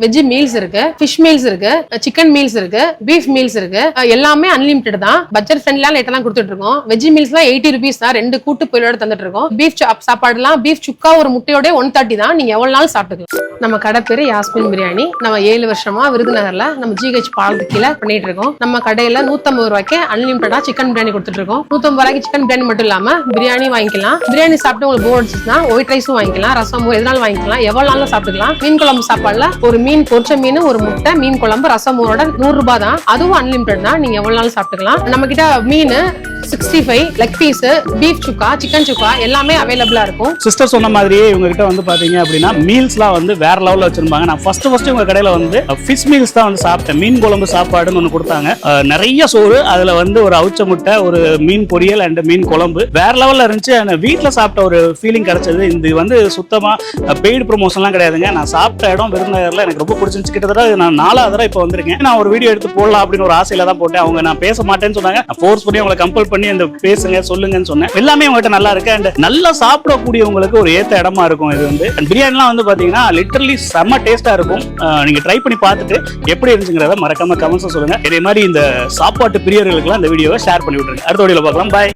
Veg meals இருக்கு, fish meals இருக்கு, chicken meals இருக்கு, பீஃப் மீல்ஸ் இருக்கு. எல்லாமே அன்லிமிட்டட் தான். பட்ஜெட் ஃப்ரெண்ட்லியா லேட்டா தான் கொடுத்துட்டு இருக்கோம். வெஜ் மீல்ஸ்லாம் 80 rupees தான். 2 கூட்டு பொரியலோட தந்துட்டு இருக்கோம். பீஃப் சாப்பாடுலாம் பீஃப் சுக்கா ஒரு முட்டையோட 130 தான். நீங்க எவ்வளவு நாள் சாப்பிட்டுக்கலாம். நம்ம கடை பேரு யாஸ்மின் பிரியாணி. நம்ம 7 வருஷமா விருதுநகர்ல நம்ம ஜிஹெச் பாலத்துக்கு கீழே பண்ணிட்டு இருக்கோம். நம்ம கடையில 150 ரூபாய்க்கு அன்லிமிட்டடா சிக்கன் பிரியாணி கொடுத்துட்டு இருக்கோம். 150 ரூபாய்க்கு சிக்கன் பிரியாணி மட்டும் இல்லாம பிரியாணி வாங்கிக்கலாம். பிரியாணி சாப்பிட்டு உங்களுக்கு போர் அடிச்சுன்னா ஒயிட் ரைஸும் வாங்கிக்கலாம், ரசம் எதனாலும் வாங்கிக்கலாம், எவ்வளவு நாளும் சாப்பிட்டுக்கலாம். மீன் குழம்பு சாப்பாடுல ஒரு மீன் பொரிச்ச மீன், ஒரு முட்டை, மீன் குழம்பு, ரசம் 100 ரூபாய் தான். அதுவும் அன்லிமிட்டட் தான். நீங்க எவ்வளவு நாளும் சாப்பிட்டுக்கலாம். நம்ம கிட்ட மீன் 65, லெக் பீஸ், பீஃப் சுக்கா, சிக்கன் சுக்கா எல்லாமே அவைலபிளா இருக்கும். சிஸ்டர் சொன்ன மாதிரியே இவங்க கிட்ட வந்து பாத்தீங்க அப்படின்னா மீல்ஸ்லாம் வந்து வேற லெவல்ல வச்சிருப்பாங்க. நான் ஃபர்ஸ்ட் உங்க கடையில வந்து ஃபிஷ் மீல்ஸ் தான் வந்து சாப்பிட்டேன். மீன் குழம்பு சாப்பாடுன்னு ஒன்று கொடுத்தாங்க. நிறைய சோறு, அதுல வந்து ஒரு அவிச்ச முட்டை, ஒரு மீன் பொரியல் அண்ட் மீன் குழம்பு வேற லெவல்ல இருந்துச்சு. வீட்டில் சாப்பிட்ட ஒரு ஃபீலிங் கிடைச்சது. இது வந்து சுத்தமா பெய்டு ப்ரொமோஷன்லாம் கிடையாதுங்க. நான் சாப்பிட்ட இடம் விருதுநகர்ல எனக்கு ரொம்ப பிடிச்சிருந்துச்சு. கிட்டத்தட்ட நான் 4வது தடவை இப்போ வந்திருக்கேன். நான் ஒரு வீடியோ எடுத்து போடலாம் அப்படின்னு ஒரு ஆசையில தான் போட்டேன். அவங்க நான் பேச மாட்டேன்னு சொன்னாங்க. நான் ஃபோர்ஸ் பண்ணி அவங்களை கம்பல் பண்ணி அந்த பேசுங்க சொல்லுங்கன்னு சொன்னேன். எல்லாமே உங்ககிட்ட நல்லா இருக்கு அண்ட் நல்லா சாப்பிடக்கூடியவங்களுக்கு ஒரு ஏத்த இடமா இருக்கும். இது வந்து பிரியாணிலாம் வந்து பாத்தீங்கன்னா லிட்டரலி செம்ம டேஸ்டா இருக்கும். நீங்க ட்ரை பண்ணி பார்த்துட்டு எப்படி இருந்துச்சுங்கிறத மறக்காம கமெண்ட்ஸ் சொல்லுங்க. இதே மாதிரி இந்த சாப்பாட்டு பிரியர்களுக்கு இந்த வீடியோவை ஷேர் பண்ணி விட்டுருங்க. அடுத்த வீடியோல பார்க்கலாம். பாய்.